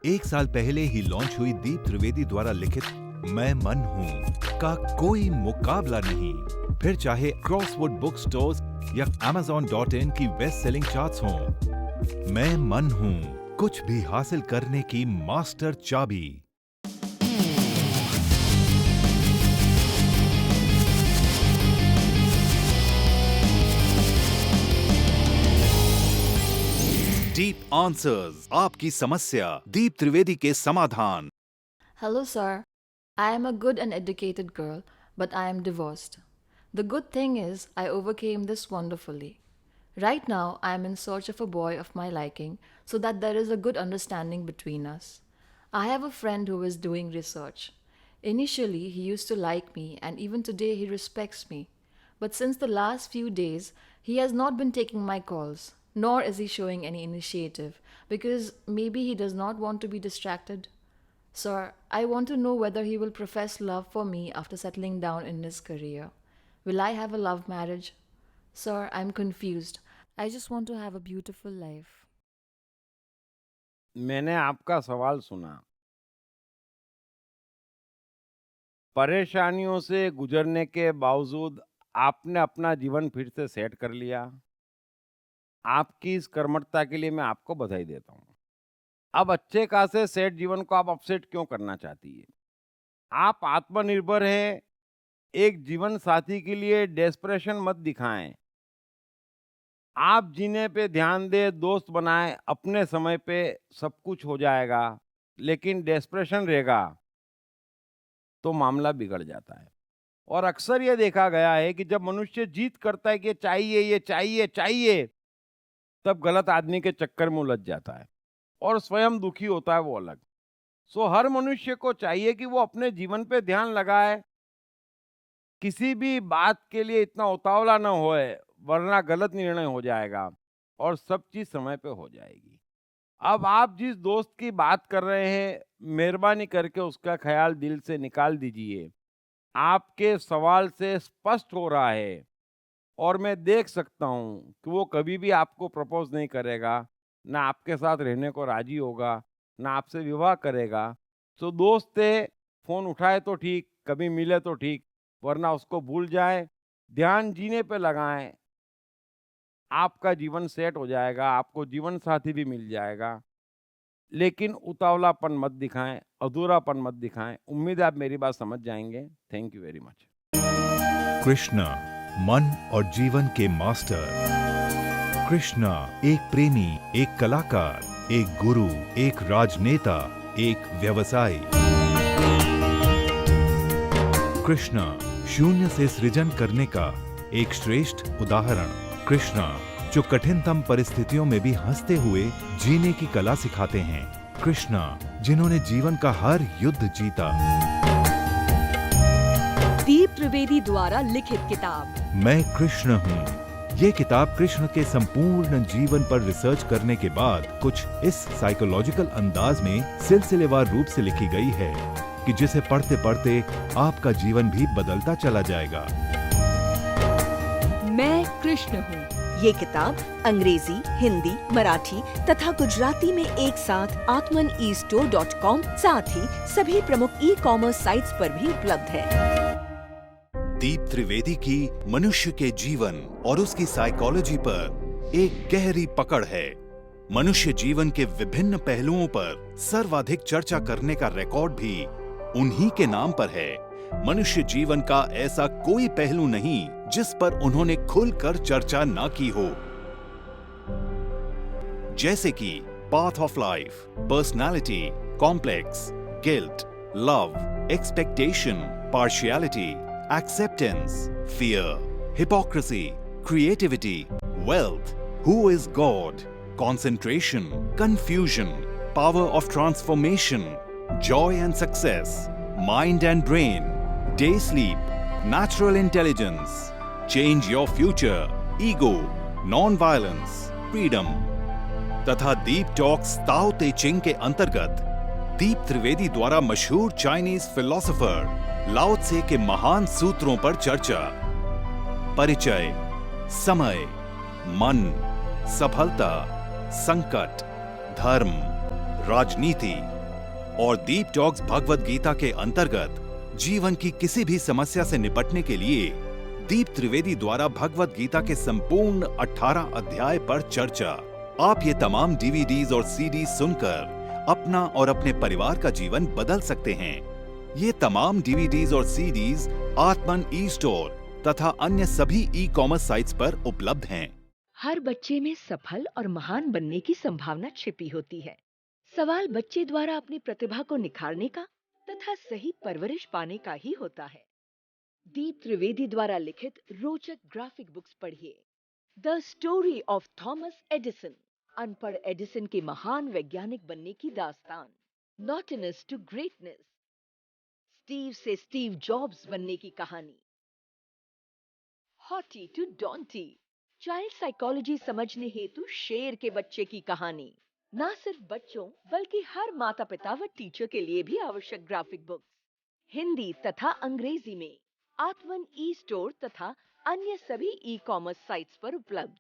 1 साल पहले ही लॉन्च हुई दीप त्रिवेदी द्वारा लिखित मैं मन हूँ का कोई मुकाबला नहीं। फिर चाहे क्रॉसवर्ड बुक स्टोर्स या Amazon.in की बेस्ट सेलिंग चार्ट्स हों, मैं मन हूँ कुछ भी हासिल करने की मास्टर चाबी। डीप आंसर्स, आपकी समस्या, दीप त्रिवेदी के समाधान। Hello, sir. I am a good and educated girl, but I am divorced. The good thing is, I overcame this wonderfully. Right now, I am in search of a boy of my liking so that there is a good understanding between us. I have a friend who is doing research. Initially, he used to like me, and even today, he respects me. But since the last few days, he has not been taking my calls, nor is he showing any initiative, because maybe he does not want to be distracted. Sir, I want to know whether he will profess love for me after settling down in his career. Will I have a love marriage? Sir, I'm confused. I just want to have a beautiful life. मैंने आपका सवाल सुना। परेशानियों से गुजरने के बावजूद आपने अपना जीवन फिर से सेट कर लिया। आपकी इस कर्मठता के लिए मैं आपको बधाई देता हूँ। अब अच्छे खासे सेट जीवन को आप अपसेट क्यों करना चाहती है? आप आत्मनिर्भर हैं। एक जीवन साथी के लिए डेस्परेशन मत दिखाएं। आप जीने पे ध्यान दें, दोस्त बनाएं, अपने समय पे सब कुछ हो जाएगा। लेकिन डेस्परेशन रहेगा तो मामला बिगड़ जाता है। और अक्सर ये देखा गया है कि जब मनुष्य जीत करता है कि ये चाहिए, तब गलत आदमी के चक्कर में उलझ जाता है और स्वयं दुखी होता है वो अलग। सो हर मनुष्य को चाहिए कि वो अपने जीवन पे ध्यान लगाए, किसी भी बात के लिए इतना उतावला न होए, वरना गलत निर्णय हो जाएगा और सब चीज समय पे हो जाएगी। अब आप जिस दोस्त की बात कर रहे हैं, मेहरबानी करके उसका ख्याल दिल से निकाल दीजिए। आपके सवाल से स्पष्ट हो रहा है और मैं देख सकता हूं कि वो कभी भी आपको प्रपोज नहीं करेगा, ना आपके साथ रहने को राजी होगा, ना आपसे विवाह करेगा। तो दोस्त है, फोन उठाए तो ठीक, कभी मिले तो ठीक, वरना उसको भूल जाए। ध्यान जीने पे लगाएं, आपका जीवन सेट हो जाएगा, आपको जीवन साथी भी मिल जाएगा। लेकिन उतावलापन मत दिखाएं, अधूरापन मत दिखाएं। उम्मीद है आप मेरी बात समझ जाएंगे। Thank you very much. Krishna, मन और जीवन के मास्टर। कृष्णा एक प्रेमी, एक कलाकार, एक गुरु, एक राजनेता, एक व्यवसायी। कृष्णा शून्य से सृजन करने का एक श्रेष्ठ उदाहरण। कृष्णा जो कठिनतम परिस्थितियों में भी हंसते हुए जीने की कला सिखाते हैं। कृष्णा जिन्होंने जीवन का हर युद्ध जीता। दीप त्रिवेदी द्वारा लिखित किताब मैं कृष्ण हूँ। ये किताब कृष्ण के संपूर्ण जीवन पर रिसर्च करने के बाद कुछ इस साइकोलॉजिकल अंदाज में सिलसिलेवार रूप से लिखी गई है कि जिसे पढ़ते पढ़ते आपका जीवन भी बदलता चला जाएगा। मैं कृष्ण हूँ। ये किताब अंग्रेजी, हिंदी, मराठी तथा गुजराती में एक साथ atmanestore.com साथ ही सभी प्रमुख ई-कॉमर्स साइट्स पर भी उपलब्ध है। दीप त्रिवेदी की मनुष्य के जीवन और उसकी साइकोलॉजी पर एक गहरी पकड़ है। मनुष्य जीवन के विभिन्न पहलुओं पर सर्वाधिक चर्चा करने का रिकॉर्ड भी उन्हीं के नाम पर है। मनुष्य जीवन का ऐसा कोई पहलू नहीं जिस पर उन्होंने खुलकर चर्चा ना की हो, जैसे कि path of life, personality, complex, guilt, love, expectation, partiality, acceptance, fear, hypocrisy, creativity, wealth, who is God, concentration, confusion, power of transformation, joy and success, mind and brain, day sleep, natural intelligence, change your future, ego, non-violence, freedom तथा दीप talks ताओ ते चिंग के अंतर्गत दीप त्रिवेदी द्वारा मशहूर Chinese philosopher लाओ त्से के महान सूत्रों पर चर्चा। परिचय, समय, मन, सफलता, संकट, धर्म, राजनीति और दीप टॉक्स भगवत गीता के अंतर्गत जीवन की किसी भी समस्या से निपटने के लिए दीप त्रिवेदी द्वारा भगवत गीता के संपूर्ण 18 अध्याय पर चर्चा। आप ये तमाम डीवीडीज और सीडी सुनकर अपना और अपने परिवार का जीवन बदल सकते हैं। ये तमाम डीवीडीज और सीडीज आत्मन ई स्टोर तथा अन्य सभी ई कॉमर्स साइट्स पर उपलब्ध हैं। हर बच्चे में सफल और महान बनने की संभावना छिपी होती है। सवाल बच्चे द्वारा अपनी प्रतिभा को निखारने का तथा सही परवरिश पाने का ही होता है। दीप त्रिवेदी द्वारा लिखित रोचक ग्राफिक बुक्स पढ़िए। The story of Thomas Edison, अनपढ़ एडिसन के महान वैज्ञानिक बनने की दास्तान। नॉटिनेस टू ग्रेटनेस, स्टीव से स्टीव जॉब्स बनने की कहानी। हॉटी टू डॉन्टी, चाइल्ड साइकोलॉजी समझने हेतु शेर के बच्चे की कहानी। ना सिर्फ बच्चों बल्कि हर माता पिता व टीचर के लिए भी आवश्यक ग्राफिक बुक्स हिंदी तथा अंग्रेजी में आत्मन ई स्टोर तथा अन्य सभी ई कॉमर्स साइट्स पर उपलब्ध।